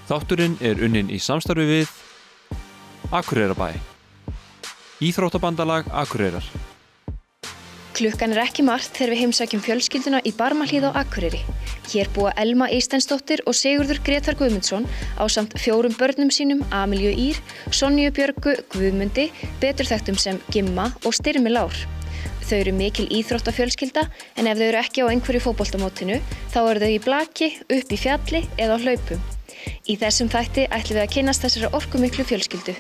Þátturinn unnin í samstarfi við Akureyrarbæ, Íþróttabandalag Akureyrar. Klukkan ekki margt þegar við heimsækjum fjölskylduna í Barmahlíð á Akureyri. Hér búa Elma Eysteinsdóttir og Sigurður Grétar Guðmundsson ásamt 4 börnum sínum, Amelíu Ýr, Sonju Björgu, Guðmundi, betur þekktum sem Gimma og Styrmi Lár. Þau eru mikil íþróttafjölskylda en ef þau eru ekki á einhverju fótboltamótinu þá eru þau í blaki, upp í fjalli eða á hlaupum. Í þessum þætti ætlum við að kynnast þessari orkumiklu fjölskyldu.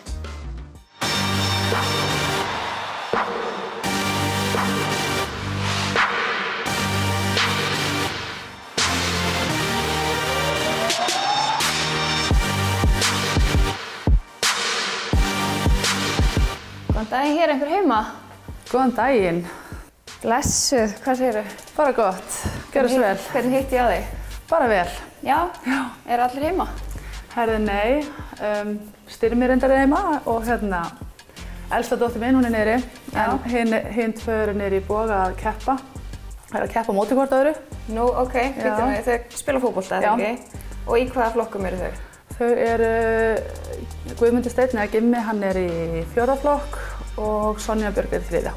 Góðan daginn, hér einhver heima? Góðan daginn. Blessuð, hvað segirðu? Bara gott, gjörðu svo vel. Hvernig hitti ég á þig? Bara vel. Já? Eru allir heima? Herði nei, Styrmi reyndar heima og elsta dóttir minn, hún niðri. En hinn 2 eru niðri í Boga að keppa. Það að keppa á móti hvort öðru. Nú, ok, þau spila fótbolta, eða ekki? Og í hvaða flokkum eru þau? Þau eru Guðmundur Steinn eða Gimmi, hann í 4. flokk og Sonja Björg í 3.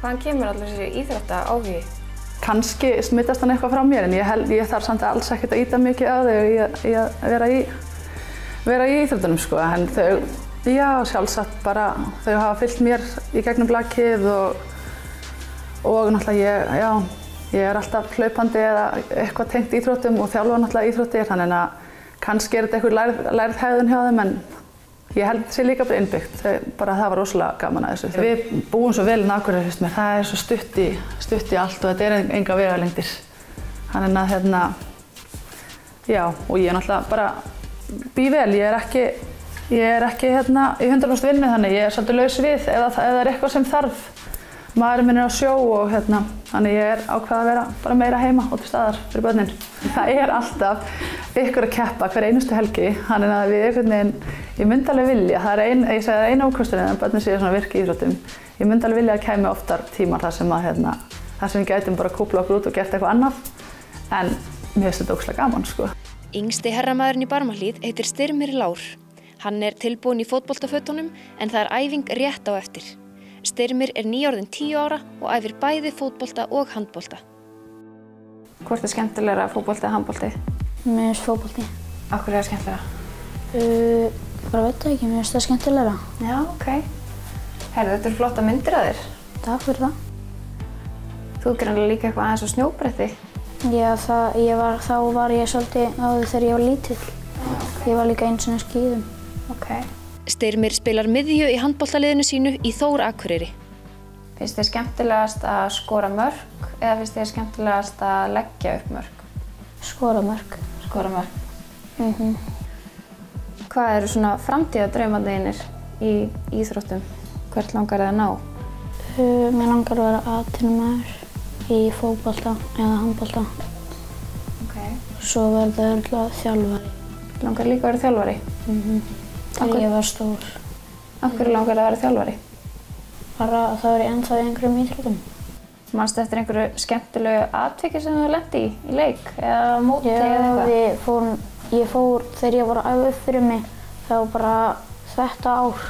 Hvaðan kemur allir þessi íþrótta áhugi? Kannski smittast hann eitthvað frá mér en ég þarf samt alls ekkert að ýta mikið á þau í að vera í íþróttunum sko. En þau, já sjálfsagt bara, þau hafa fylgt mér í gegnum blakið og náttúrulega ég alltaf hlaupandi eða eitthvað tengt íþróttum og þjálfa náttúrulega íþróttir þannig að kannski þetta eitthvað lærð hegðun hjá þeim en ég held þetta sé líka bara innbyggt, það var rosalega gaman að þessu. Við búum svo vel í Akureyri, finnst mér, það svo stutt í allt og þetta enga vegalengdir. Þannig að já, og ég náttúrulega bara bý vel, ég er ekki í 100% vinnu þannig ég svolítið laus við ef það eitthvað sem þarf. Maðurinn minn á sjó og þannig ég ákvað að vera bara meira heima og til staðar fyrir börnin. Það alltaf ykkur að keppa hver einustu helgi, þannig að ég myndi alveg vilja, ég segi það eina ókosturinn en börnin séu svona virki í íþróttum. Ég myndi alveg vilja að kæmi oftar tímar þar sem við gætum bara kúpla okkur út og gert eitthvað annað, en mér finnst þetta ógeðslega gaman sko. Yngsti herramaðurinn í Barmahlíð heitir Styrmir Lár. Hann tilbúinn í fótboltafötunum en það æfing rétt á eftir. Styrmir 9 ára og æfir bæði fótbolta og handbolta. Hvort skemmtilegra, fótbolti eða handbolti? Mér finnst fótbolti. Af hverju það skemmtilegra? Bara veit það ekki, mér finnst það skemmtilegra. Já, ok. Heyrðu, þetta flotta myndir af þér. Takk fyrir það. Þú greinilega líka eitthvað aðeins á snjóbretti. Já, þá var ég svolítið áður þegar ég var lítill. Ég var líka einu sinni á skíðum. Ok. Styrmir spilar miðju í handboltaliðinu sínu í Þór Akureyri. Finnst þér skemmtilegast að skora mörk eða finnst þér skemmtilegast að leggja upp mörk? Skora mörk. Skora mörk. Hvað eru svona framtíðardraumarnir í íþróttum? Hvert langar þið að ná? Mér langar að vera atvinnumaður í fótbolta eða handbolta. Ok. Svo verða örugglega þjálfari. Langar líka að vera þjálfari? Þegar ég var stór. Af hverju langar að vera þjálfari? Bara að það í ennþá í einhverjum íþróttum. Manstu eftir einhverju skemmtilegu atviki sem þú lenti í leik eða móti eða eitthvað? Þegar ég var að æfa upp fyrir mig þá bara þetta ár.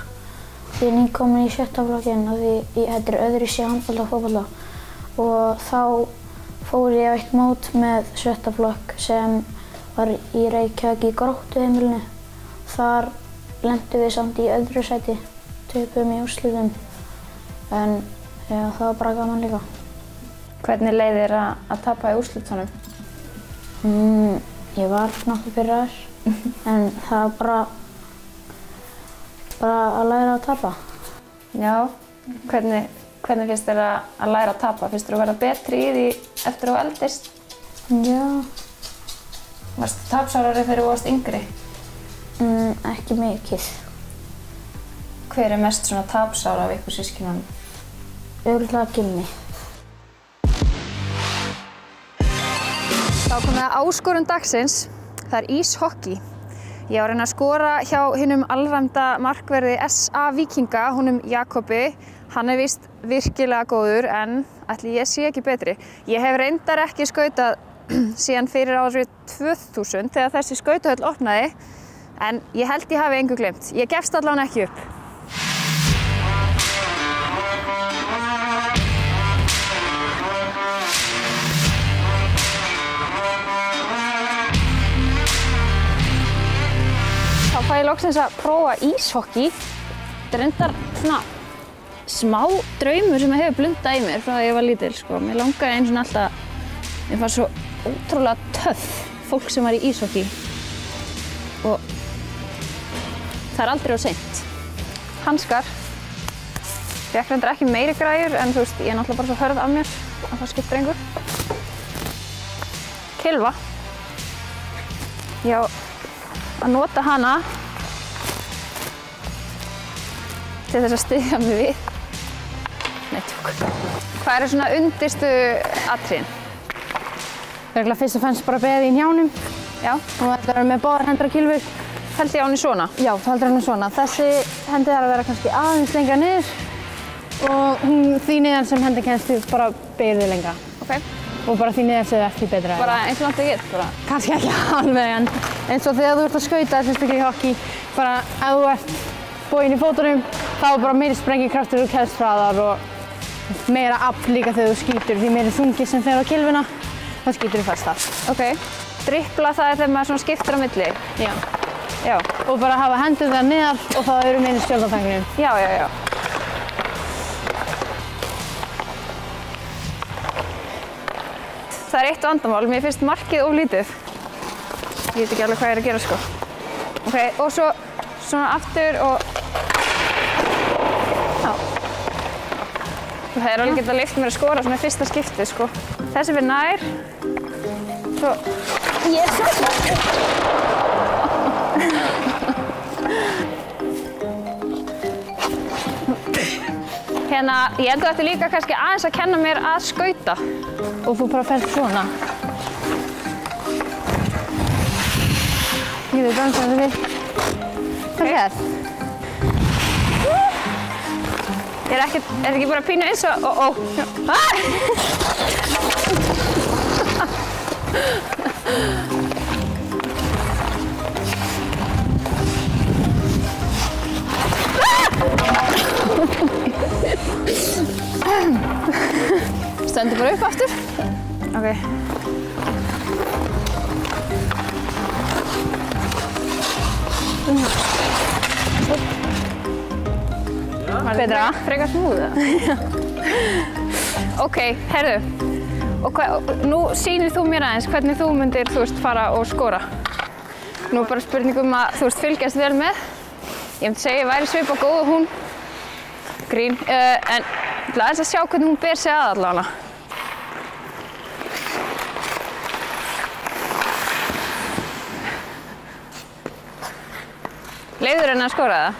Ég nýkomin í 6. flokkinn og þetta öðruvísi handbolta og fótbolta. Og þá fór ég á eitt mót með 7. flokk sem var í Reykjavík í Gróttuheimilinu. Þar lentum við samt í öðru sæti, töpuðum í úrslitum. En já, það var bara gaman líka. Hvernig leið þér að tapa í úrslitunum? Ég var nokkuð pirraður, en það var bara að læra að tapa. Já, hvernig finnst þér að læra að tapa? Finnst þér að vera betri í því eftir að þú eldist? Já. Varstu tapsárari þegar þú varst yngri? Ekki mikið. Hver mest svona tapsára af ykkur systkinunum? Örugglega Gimmi. Þá komið að áskorun dagsins. Það íshokkí. Ég var að reyna að skora hjá hinum alræmda markverði SA Víkinga, honum Jakobi. Hann víst virkilega góður en ætli ég sé ekki betri. Ég hef reyndar ekki skautað síðan fyrir árið 2000 þegar þessi skautahöll opnaði. En ég held ég hafi engu gleymt. Ég gefst allavega ekki upp. Þá fæ ég loksins að prófa íshokki. Þetta reyndar svona smá draumur sem hefur blundað í mér frá því ég var lítil, sko. Mér langaði einu svona alltaf, mér fannst svo ótrúlega töff fólk sem var í íshokki. Og það er aldrei of seint. Hanskar. Fékk reyndar ekki meiri græjur, en þú veist, ég er náttúrulega bara svo hörð af mér að það skiptir engu. Kylfa. Já, að nota hana til þess að styðja mig við. Nei, tjók. Hvað eru svona undirstu atriðin? Örugglega fyrst og fremst bara beðið í njánum. Já. Og þetta er með báðar hendur á kylfu. Held ég á henni svona? Já, þú heldur henni svona. Þessi hendi þarf að vera kannski aðeins lengra niður og því niðan sem hendi kennst þú bara beygir þig lengra. Ok. Og bara því niðan sem ekki betra. Bara eins og langt ég get, bara? Kannski ekki alveg, en eins og þegar þú ert að skauta, sérstaklega í hockey, bara ef þú ert boginn í fótunum, þá er bara meiri sprengikraftur þú kemst hraðar og meira afl líka þegar þú skýtur. Því meiri þungi sem fer á kylfuna, þá skýtur þú fast af. Ok. Drippla það er þegar maður svona skiptir á milli? Já. Já. Og bara hafa hendurnar niðar og þá eru meiri stjórnartangunum. Já, já, já. Það er eitt vandamál, mér finnst markið of lítið. Ég veit ekki alveg hvað ég er að gera, sko. Ok, og svo svona aftur og... Já. Það er alveg getað að lyfta mér að skora svona í fyrsta skiptið, sko. Þessi fyrir nær. Svo... Jesus! Hérna, ég held að þetta líka kannski aðeins að kenna mér að skauta. Og þú bara ferð svona. Ég veit bara hvað þú vil. Hvað er það? Er ekki bara pínu eins og... Stendur bara upp aftur. Ok. Betra? Frekar smúða. Ok, heyrðu. Og nú sýnir þú mér aðeins hvernig þú myndir, þú veist, fara og skora. Nú er bara spurning að, þú veist, fylgjast vel með. Ég myndi segja ég væri svipað góð og hún. Grín. En ég ætla aðeins að sjá hvernig hún ber sig að allavega. Leyfður henni að skora það?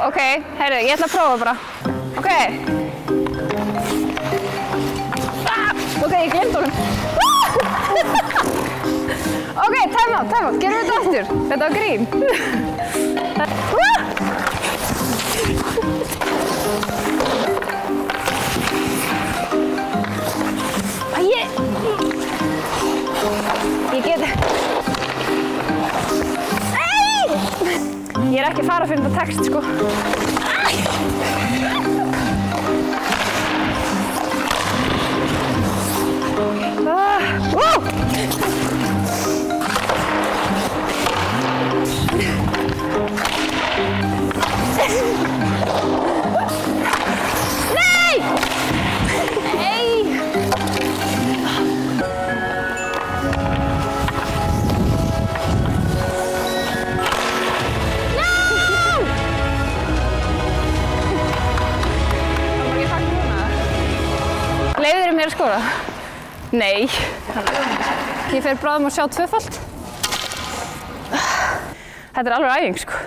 Ok, heyrðu, ég ætla að prófa bara. Ok. Ok, ég gleymd honum. Ok, time out. Gerum við þetta aftur. Þetta var grín. Ég get... Ég er ekki að fara fyrir þetta text, sko. Leyfðirðu mér að skora? Nei. Ég fer bráðum að sjá tvöfalt. Þetta er alveg æfing, sko.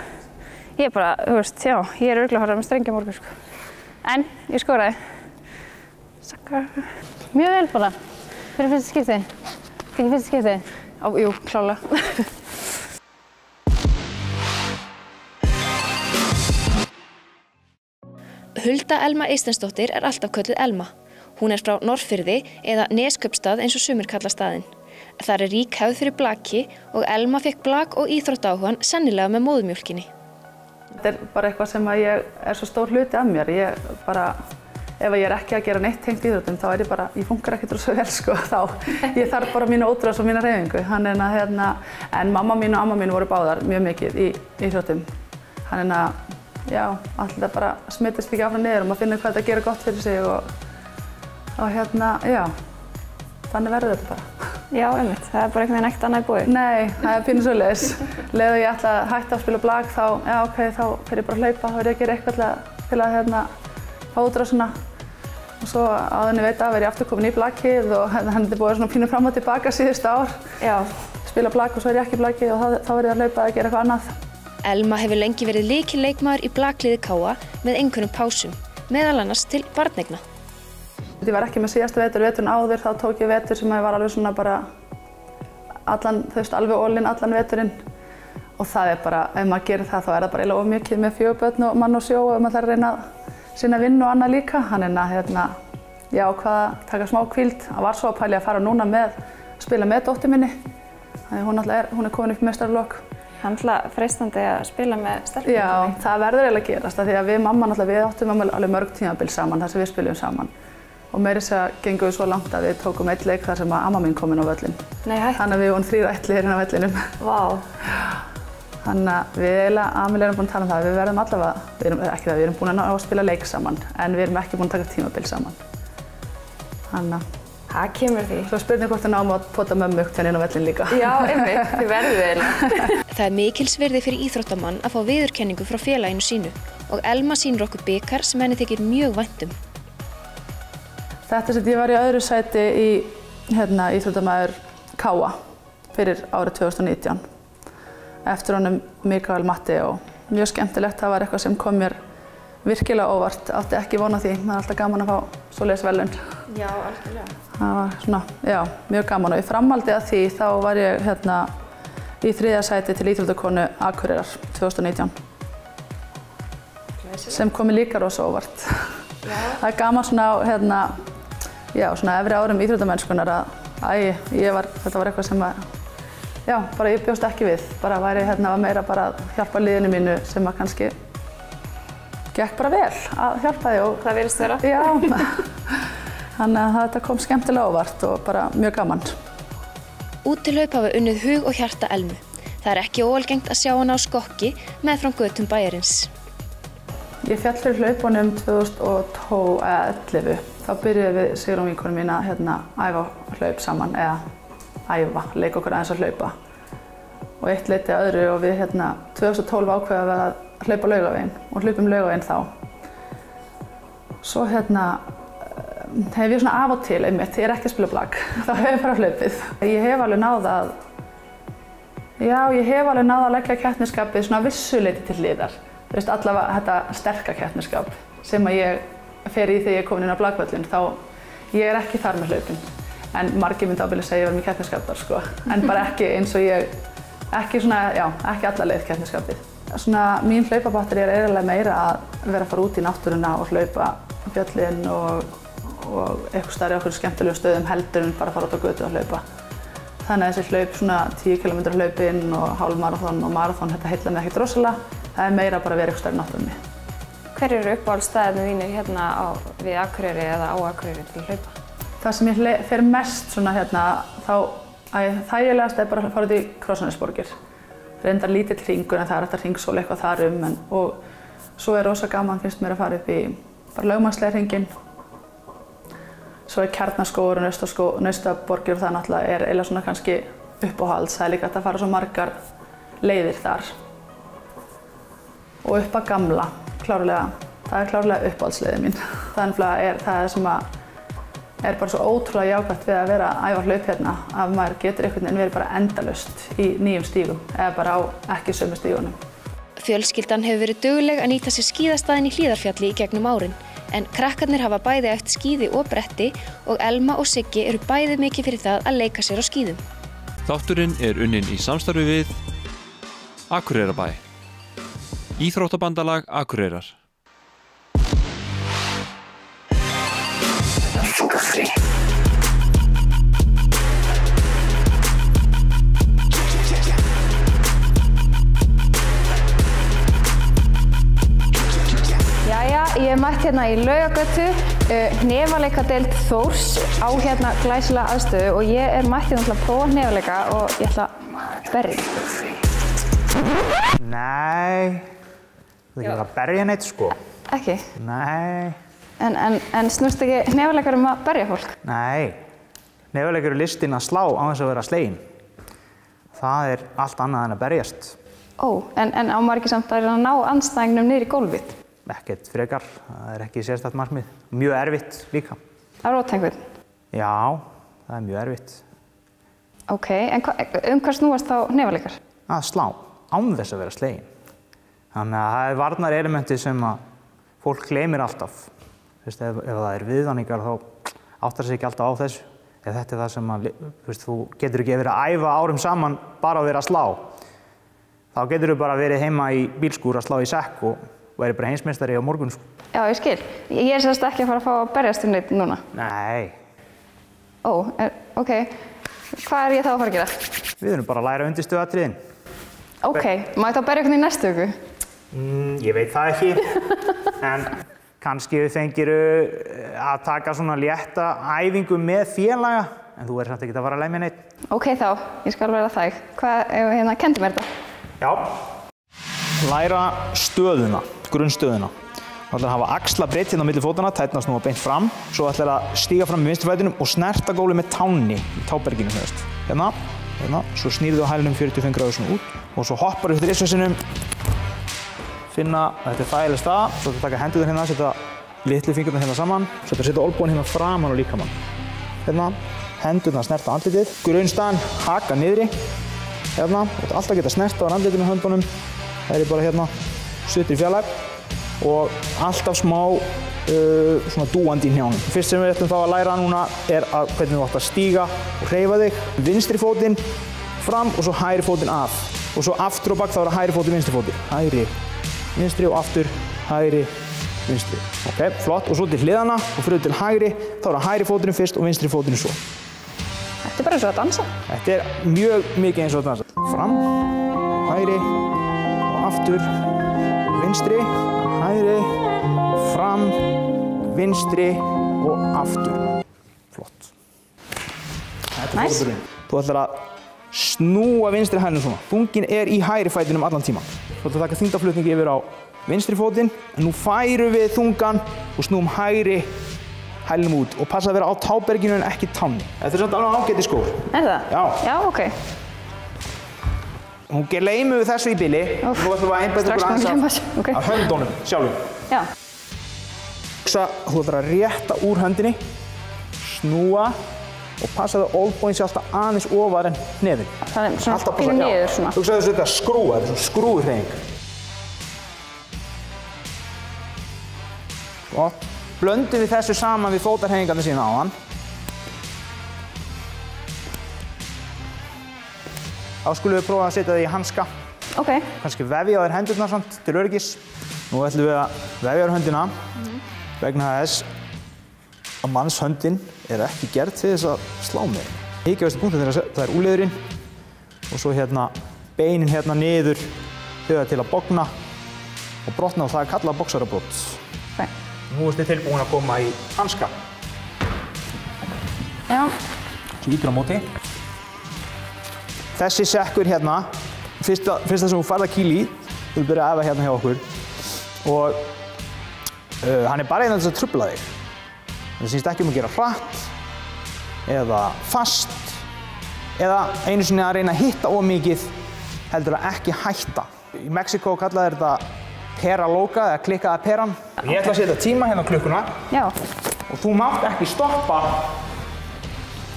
Ég er bara, þú veist, já, ég er örugglega að fara með strengja á morgun, sko. En ég skoraði. Sakkar. Mjög vel bara. Fyrir fyrsta skipti. Ekki fyrsta skipti? Jú, klálega. Hulda Elma Eysteinsdóttir er alltaf kölluð Elma. Hún er frá Norðfirði eða Neskaupstað eins og sumir kalla staðinn. Þar rík hefð fyrir blaki og Elma fékk blak og íþróttaáhugann sennilega með móðurmjólkinni. Þetta bara eitthvað sem ég svo stór hluti af mér. Ef ég ekki að gera neitt tengt íþróttum, þá ég funkar ekkert rosa vel sko, ég þarf bara mínu ótrúðs og mína hreyfingu. En mamma mín og amma mín voru báðar mjög mikið í íþróttum. Allt þetta bara smitist ekki áfram niður og maður finnur hvað þetta gerir gott fyrir sig þannig verður þetta bara. Já, einmitt. Það bara einhvern veginn ekkert annað í boði. Nei, það pínu svoleiðis. Leið og ég ætla að hætta að spila blak, þá fer ég bara að hlaupa, þá verð ég að gera eitthvað til að fá útrásina. Og svo áður en ég veit af ég aftur komin í blakið og þetta búið svona pínu fram og tilbaka síðustu ár. Já. Spila blak og svo ég ekki í blakið og þá verð ég að hlaupa að gera eitthvað annað. Elma hefur lengi verið lykilleikmaður í blakliði KA með einhverjum pásum, meðal annars til barneigna. Ég var ekki með síðasta veturinn áður, þá tók ég vetur sem ég var alveg svona bara alveg all-in allan veturinn. Og það bara, ef maður gerir það, þá það bara eiginlega of mikið með 4 börn og mann og sjó og maður þarf að reyna sína vinnu og annað líka. Ég ákvað að taka smá hvíld. Það var svo að pæli að fara núna spila með dóttur minni. Hún er komin upp í meistaralok. Það er náttúrulega freistandi að spila með stelpunni. Já, það verður eiginlega að gerast því að við mamma við áttum alveg mörg tímabil saman þar sem við spilum saman. Og meira þess að gengum við svo langt að við tókum einn leik þar sem amma mín kom inn á völlinn. Nei, hæ? Þannig að við vorum 3 ættliðir inn á vellinum. Vá. Þannig að við Amelia erum búin að tala um það. Við verðum allavega, við erum búin að spila leik saman, en við erum ekki búin að taka tímabil saman. Þannig að það kemur því. Svo spurning hvort náum að pota mömmu inn á vellinn líka. Já, einmitt, þið verðið eiginlega. Það mikils virði fyrir íþróttamann að fá viðurkenningu frá félaginu sínu og Elma sýnir okkur bikar sem henni þykir mjög vænt um. Þetta ég var í öðru sæti í íþróttamaður KA fyrir árið 2019. Eftir honum Mikael Matti og mjög skemmtilegt. Það var eitthvað sem kom mér virkilega óvart. Átti ekki von á því. Það alltaf gaman að fá svoleiðis verðlaun. Já, algjörlega. Það var svona, mjög gaman. Og í framhaldi af því þá var ég í 3. sæti til íþróttakonu Akureyrar 2019. Sem kom mér líka rosa óvart. Það er gaman svona svona efri árum íþróttamennskunar að þetta var eitthvað sem bara ég bjóst ekki við. Bara var meira bara að hjálpa liðinu mínu sem að kannski gekk bara vel að hjálpa því og það virðist vera. Já. Þannig að þetta kom skemmtilega óvart og bara mjög gaman. Útihlaup hafa unnið hug og hjarta Elmu. Það er ekki óalgengt að sjá hana á skokki meðfram götum bæjarins. Ég féll fyrir hlaupunum 2011. Þá byrjuðum við Sigrún vinkonum mín að æfa hlaup saman, leika okkur aðeins að hlaupa. Og eitt leiddi að öðru og við 2012 ákveðum við að hlaupa Laugaveginn og hlaupum Laugaveginn þá. Svo hef ég svona af og til einmitt, ég er ekki að spila blak, þá hef ég bara hlaupið. Ég hef alveg náð að leggja keppnisskapið svona vissuleyti til hliðar. Allavega þetta sterka keppnisskap sem að ég fer í þegar ég er komin inn á blakvöllin, þá ég er ekki þar með hlaupin. En margir myndi ábyggilega segja að ég var með keppnisskap þar sko, en bara ekki eins og ekki alla leið keppnisskapið. Mín hlaupabatteri er eiginlega meira að vera að fara út í náttúruna og hlaupa fjöllin og eitthvað staðar í okkur skemmtilegum stöðum heldur en bara að fara út á götu að hlaupa. Þannig að þessi hlaup, 10 km hlaupinn og hálfmaraþon og maraþon, þetta heillar mig ekkert rosalega. Það er meira bara að vera eitthvað staðar í náttúrunni. Hver eru uppáhaldsstaðirnir þínir við Akureyri eða á Akureyri til að hlaupa? Það sem ég fer mest þægilegast er bara að fara út í Krossanesborgir. Reyndar lítill hringur en það er hægt að hringsóla eitthvað þar og svo er rosa gaman finnst mér að fara upp í bara lögmannslega hringinn. Svo er Kjarnaskógur og Naustaborgir og það náttúrulega er eiginlega svona kannski uppáhalds. Það er líka hægt að fara svo margar leiðir þar. Og upp að Gamla, klárlega. Það er klárlega uppáhaldsleiðin mín. Það sem er bara svo ótrúlega jákvætt við að vera að æfa hlaup að maður getur einhvern veginn verið bara endalaust í nýjum stígum eða bara á ekki sömu stígunum. Fjölskyldan hefur verið dugleg að nýta sér skíðastæðin í Hlíðarfjalli í gegnum árin, en krakkarnir hafa bæði æft skíði og bretti og Elma og Siggi eru bæði mikið fyrir það að leika sér á skíðum. Þátturinn er unnin í samstarfi við Akureyrarbæ. Íþróttabandalag Akureyrar. mætt hérna í Laugagötu, hnefaleikadeild Þórs á hérna glæsilega aðstöðu og ég mætt hérna til að prófa hnefaleika og ég ætla að berja. Nei, þú ekki að berja neitt sko. Ekki? Nei. En snúst ekki hnefaleikar að berja fólk? Nei, hnefaleikar eru listin að slá á þess að vera slegin. Það allt annað en að berjast. En á maður ekki samt að ná andstæðingnum niður í gólfið? Ekkert frekar, það ekki sérstakt markmið. Mjög erfitt líka. Að róta einhvern? Já, það mjög erfitt. Ok, en hvað snúast þá hnefaleikar? Að slá, án þess að vera slegin. Þannig að það varnarelementi sem að fólk gleymir alltaf. Ef það viðvaningar þá áttar sig ekki alltaf á þessu. Ef þetta það sem að, þú getur ekki verið að æfa árum saman bara að vera að slá. Þá getur þú bara verið heima í bílskúr að slá í sekk og verið bara heimsmeistari á morgun. Já, ég skil. Ég semst ekki að fara að fá að berjast neitt núna. Nei. Ok. Hvað ég þá að fara að gera? Við erum bara að læra undirstöðuatriðin. Ok, má ég þá berja einhvern í næstu viku? Ég veit það ekki. En kannski við fengir að taka svona létta æfingu með félaga. En þú samt ekki að fara að lemja neitt. Ok þá, ég skal vera þæg. Hvað, kendu mér þetta? Já. Læra stöðuna, grunnstöðuna. Þú ætlar að hafa axlabreidd hérna á milli fótanna, tærnar snúa beint fram. Svo ætlar að stíga fram með vinstri fætinum og snerta gólfið með tánni í táberginu. Hérna, svo snýrðu á hælinum 45 gráður svona út. Og svo hoppar upp til risvasinum. Finna að þetta þægileg stað. Svo ætlar að taka hendurnar hérna, setja litlu fingurna hérna saman. Svo ætlar að setja olnbogann hérna framan og líkamann. Hérna, hendurnar snerta andlitið. Grunnstaðan, haka niðri. Hérna, þú ætlar alltaf að geta snerta á andlitið með höndunum. Það bara hérna, suttur í fjarlægð og alltaf smá svona dúandi í hnjánum. Fyrst sem við ætlum þá að læra núna að hvernig þú átt að stíga og hreyfa þig. Vinstri fótinn fram og svo hægri fótinn af. Og svo aftur og bak þá hægri fótinn, vinstri fótinn. Hægri, vinstri og aftur, hægri, vinstri. Ok, flott. Og svo til hliðana og fyrir til hægri, þá hægri fótinn fyrst og vinstri fótinn svo. Þetta bara eins og að dansa. Þetta mjög mikið eins og að dansa. Fram, hægri, aftur, vinstri, hægri, fram, vinstri og aftur. Flott. Þetta fótbrunn. Þú ætlar að snúa vinstri hælinn svona. Þunginn í hægri fætinum allan tíman. Þú ætlar að taka þyngdarflutning yfir á vinstri fótinn. En nú færum við þungan og snúum hægri hælinum út og passa að vera á táberginu en ekki tánni. Þetta samt alveg ágætis skór. Það? Já. Já, ok. Hún gleymum við þessu í bili. Nú ætlum við að einbeita okkur aðeins af höndunum sjálfum. Já. Þú ætlar að rétta úr höndinni, snúa og passa að olnboginn sé alltaf aðeins ofar en hnefinn. Þannig svona pínu niður svona. Þú hugsaðu þetta skrúa, þetta er svona skrúðhreyfing. Blöndum við þessu saman við fótarhreyfingarnir síðan áðan. Þá skulum við prófa að setja þig í hanska. Ok. Kannski vefja á þér hendurnar samt til öryggis. Nú ætlum við að vefja á höndina vegna þess að mannshöndin ekki gerð til þess að slá með. Mikilvægasti punktur það er úliðurinn og svo hérna beinin hérna niður þegar til að bogna og brotna og það er kallað boxarabrot. Okay. Nú ertu tilbúin að koma í hanska. Já. Svo ítur á móti. Þessi sekkur hérna, fyrsta sem þú færð að kýla í, þú vil byrja að æfa hérna hjá okkur og hann bara hérna til að trufla þig. Það snýst ekki að gera hratt eða fast eða einu sinni að reyna að hitta of mikið heldur að ekki hætta. Í Mexíkó kallaði þetta pera loca eða klikkaða peran. Ég ætla að setja tíma hérna á klukkuna. Já. Og þú mátt ekki stoppa.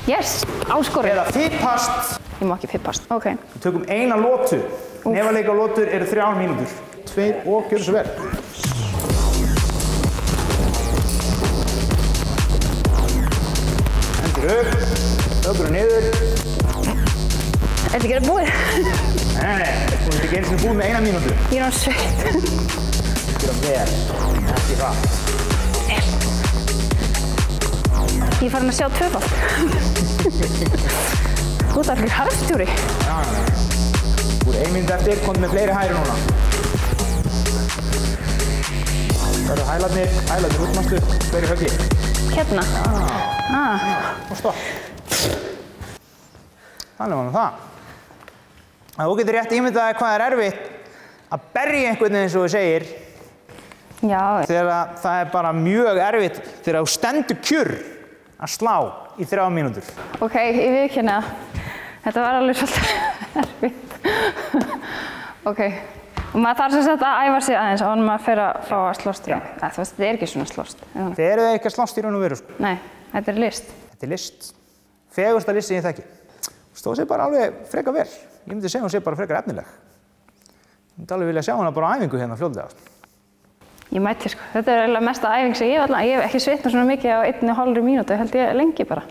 Yes, áskorun. Eða fippast. Ég má ekki fippast, ok. Við tökum eina lotu. Nefaleika lotur eru 3 mínútur. 2 og gjörðu svo vel. Hendur upp, höfður niður. Er þetta ekki búið? Nei, þú ert ekki einu sinni búið með 1 mínútu. Ég er á sveitt. Gera vel, ekki hratt. Ég er farin að sjá tvöfalt. Þú ert alveg harðstjóri. Já. Þú er 1 mínútu eftir, komdu með fleiri hægri núna. Það eru hælarnir útmastu, hver í höggi. Hérna? Og stopp. Þannig var það. Þú getur rétt ímyndaði hvað er erfitt að berja einhvern eins og þú segir. Já. Þegar það er bara mjög erfitt þegar þú stendur kjurr að slá í 3 mínútur. Ok, ég viðurkenni það. Þetta var alveg svolítið erfitt. Ok. Og maður þarf sem sagt að æfa sig aðeins áður en maður fer að fá að slóst. Já. Þú veist, þetta er ekki svona slóst. Þið eru ekki að slást í raun og veru, sko. Nei, þetta er list. Þetta er list. Fegursta list sem ég þekki. Stóð sér bara alveg frekar vel. Ég myndi segja hún sé bara frekar efnileg. Ég myndi alveg vilja sjá hana bara á æfingu hérna fljótlega. Ég mæti, sko. Þetta er eiginlega mesta æfing sem ég hef ekki svitnað svona mikið á 1,5 mínútu, held ég lengi bara.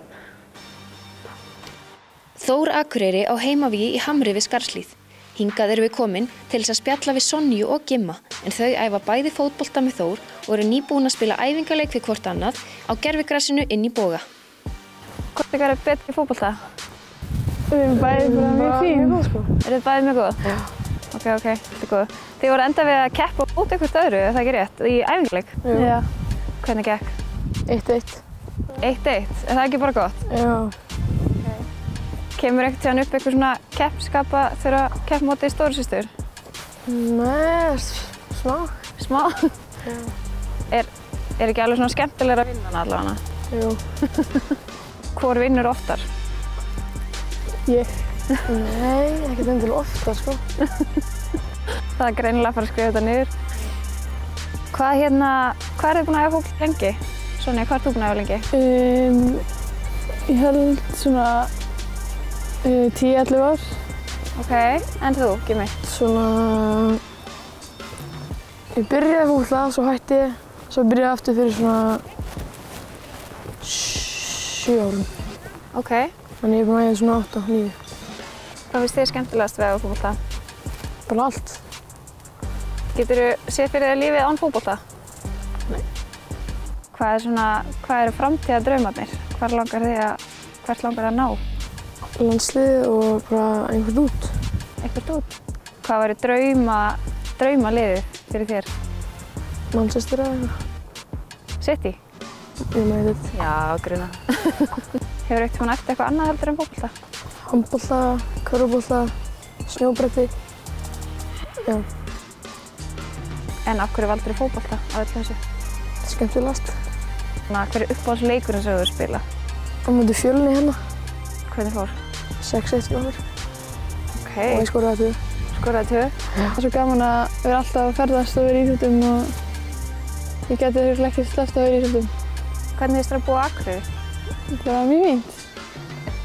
Þór Akureyri á heimavíi í Hamri við Skarðshlíð. Hingað erum við komin til þess að spjalla við Sonju og Gimma, en þau æfa bæði fótbolta með Þór og eru nýbúin að spila æfingaleik við hvort annað á gervigrassinu inn í Boga. Hvort ykkar er betri í fótbolta? Við erum bæði bara mjög fín. Eru þið bæði mjög góð? Já. Ok, þetta er góð. Þið voru enda við að keppa út eitthvað öðru, er það ekki rétt, í æfingaleik? Já. Hvernig gekk? 1-1. 1-1, er það ekki bara gott? Já. Kemur einhvern tíðan upp eitthvað svona keppskapa þegar að keppa móti í stóru systur? Nei, smá. Smá? Já. Er ekki alveg svona skemmtilegra að vinna hana allavega? Jú. Hvor vinnur oftar? Ég? Nei, ekkert endilega oftar, sko. Það er greinilega að fara að skrifa þetta niður. Hvað er þið búin að æfa fótbolta lengi? Sonja, hvað ert þú búin að æfa lengi? Ég held svona 10-11 ár. Ok, en þú, Gimmi? Svona... Ég byrjaði fótbolta, svo hætti ég. Svo byrjaði aftur fyrir svona 7 árum. Ok. Þannig ég er búin að æfa svona 8-9. Hvað finnst þið skemmtilegast við að æfa fótbolta? Bara allt. Geturðu séð fyrir þér lífið án fótbolta? Nei. Hvað eru framtíðardraumarnir? Hvert langar þið að ná? Landslið og bara einhvern út. Einhvern út? Hvað væri draumaliðið fyrir þér? Manchester eða eitthvað. City? United. Já, gruna. Hefur eitthvað eftir eitthvað annað heldur en fótbolta? Handbolta, körfubolta, snjóbretti. Já. En af hverju valdirðu fótbolta á öllu þessu? Skemmtilegast. Hver er uppáhaldsleikurinn sem þú spila? Á móti Fjölni hérna. Hvernig fór? 6-1 hjá okkur. Ok. Og ég skoraði 2. Skoraði 2? Það er svo gaman að vera alltaf að ferðast og vera í íþróttum og ég geti örugglega ekki sleppt að vera í íþróttum. Hvernig finnst þér að búa á Akureyri? Það var mjög fínt.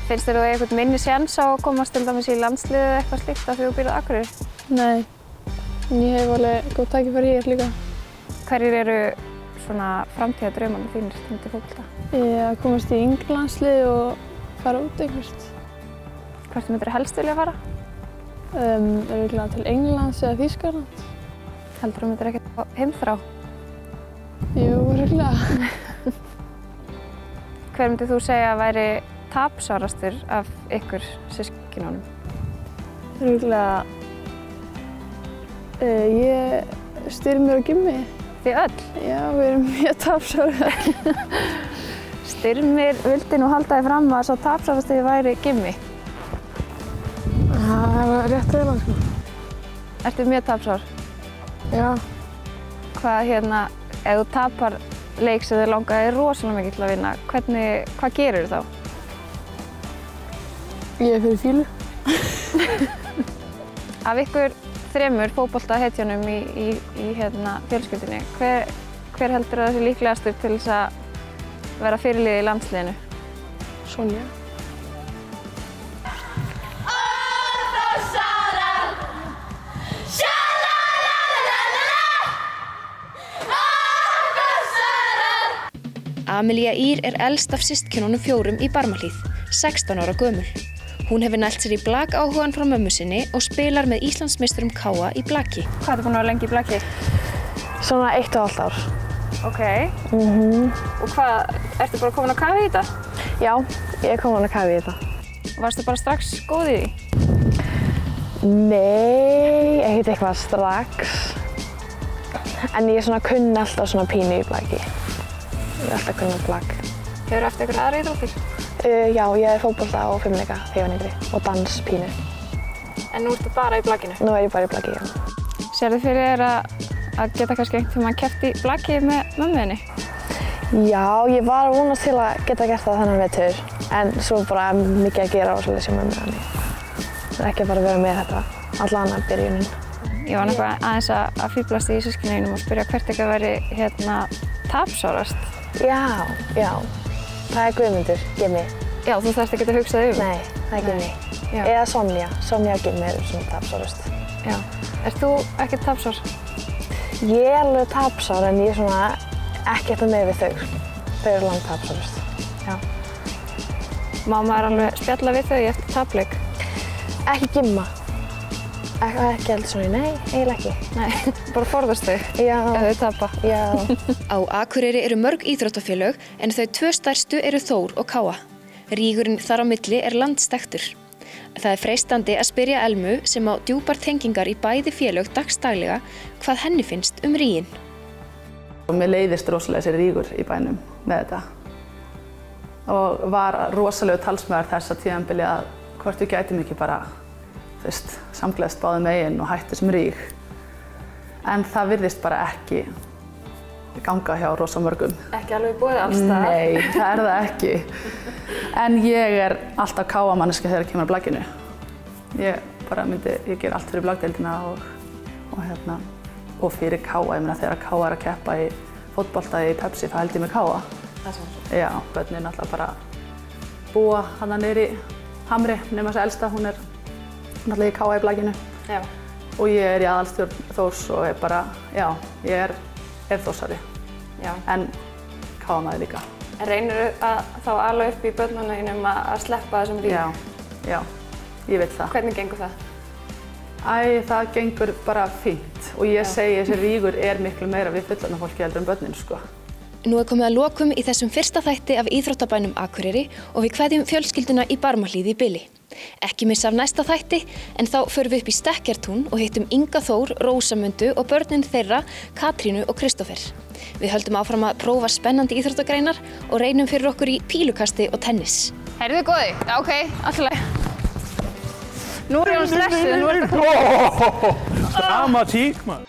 Finnst þér að þú eigi einhvern minni séns á að komast til dæmis í landsliðið eða eitthvað slíkt af því þú býrð á Akureyri? Nei. En ég hef alveg góð tækifæri hér líka. Hverjir eru svona framtíðardraumarnir þínir tengdir fótbolta? Ég komast í yngri landslið og fara út eitthvað. Hvert myndirðu helst vilja fara? Örugglega til Englands eða Þýskaland. Heldurðu myndir ekkert á heimþrá? Jú, örugglega. Hver myndir þú segja að væri tapsárastur af ykkur systkinunum? Örugglega ég, Styrmir og Gimmi. Þið öll? Já, við erum mjög tapsárar. Styrmir vildi nú halda þig fram að sá tapsárasti væri Gimmi. Það var rétt eiginlega, sko. Ertu mjög tapsár? Já. Hvað ef þú tapar leik sem þið langaði rosalega mikið til að vinna, hvað gerir þú þá? Ég er fyrir fílu. Af ykkur 3 fótboltahetjunum í fjölskyldunni, hver heldur það sé líklegastur til þess að vera fyrirliði í landsliðinu? Sonja. Amelía Ýr er elst af systkinunum 4 í Barmahlíð, 16 ára gömul. Hún hefur nælt sér í blakáhugann frá mömmu sinni og spilar með Íslandsmeisturum KA í blaki. Hvað ertu búin að vera lengi í blaki? Svona 1,5 ár. Ok. Og ertu bara komin að kafa í þetta? Já, ég er komin að kafa í þetta. Varstu bara strax góð í því? Nei, ekkert eitthvað strax. En ég svona kunni alltaf svona pínu í blaki. Ég er alltaf kunni blak. Hefurðu eftir ykkur aðra íþróttir? Já, ég er fótbolta og fimleika þegar ég var yngri og dans pínu. En nú ertu bara í blakinu? Nú er ég bara í blaki, já. Sérðu fyrir þér að geta kannski einhvern tímann keppt í blaki með mömmuðinni? Já, ég var að vonast til að geta gert það þennan vetur, en svo bara mikið að gera og svolítið sem mömmu. Það er ekki bara að vera með þetta allan að byrjunin. Ég var nefnilega aðeins að fíblast í systkinaeinum og spyrja hvert ekki væri tapsárast. Já, það er Guðmundur, Gimmi. Já, þú þarft ekki að hugsa þig Nei, það er Gimmi. Eða Sonja og Gimmi eru svona tapsárast. Já. Ert þú ekki tapsár? Ég er alveg tapsár en ég er svona ekkert með við þau. Þau eru langt tapsárast. Já. Má maður alveg spjalla við þau eftir tapleik? Ekki Gimma. Ekki heldur svona, nei, eiginlega ekki. Nei, bara forðast þau ef þau tapa. Já. Á Akureyri eru mörg íþróttafélög en þau 2 stærstu eru Þór og Káa. Rígurinn þar á milli er landsþekktur. Það er freistandi að spyrja Elmu sem á djúpar tengingar í bæði félög dagsdaglega hvað henni finnst ríginn. Mér leiðist rosalega þessi rígur í bænum með þetta og var rosalega talsmaður þess að tímabili að hvort við gætum ekki bara samgleðst báðum megin og hætti sem ríg. En það virðist bara ekki ganga hjá rosa mörgum. Ekki alveg búið alls staðar? Nei, það er það ekki. En ég er alltaf Káa-manneskja þegar kemur að blakinu. Ég ger allt fyrir blakdeildina og fyrir Káa. Ég meina þegar Káa er að keppa í fótbolta í Pepsi, þá held ég með Káa. Það er svona. Já, börnin alltaf bara búa þarna niðri í Hamri, nema þessi elsta, hún er náttúrulega í Káa í blakinu. Já. Og ég er í aðalstjórn Þórs og er bara, já, ég er Þórsari. Já. En Káa-maður líka. En reynirðu þá ala upp í börnunum að sleppa þessum ríg? Já, ég vil það. Hvernig gengur það? Það gengur bara fínt og ég segi þessi rígur er miklu meira við fullorðna fólki heldur en börnin, sko. Nú er komið að lokum í þessum fyrsta þætti af íþróttabænum Akureyri og við kveðjum fjölskylduna í Barmahlíð í bili. Ekki missa af næsta þætti, en þá förum við upp í Stekkjartún og hittum Inga Þór, Rósamundu og börnin þeirra, Katrínu og Kristófer. Við höldum áfram að prófa spennandi íþróttagreinar og reynum fyrir okkur í pílukasti og tennis. Heyrðu góði? Já, ok, allt í lagi. Nú er ég stressuð, nú er þetta Dramatík, maður.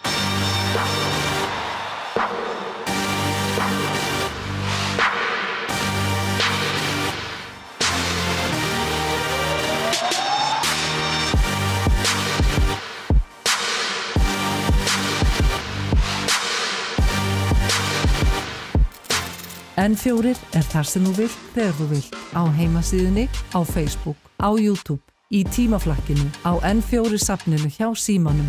N4 er þar sem þú vilt þegar þú vilt. Á heimasíðunni, á Facebook, á YouTube, í tímaflakkinu, á N4 safninu hjá Símanum.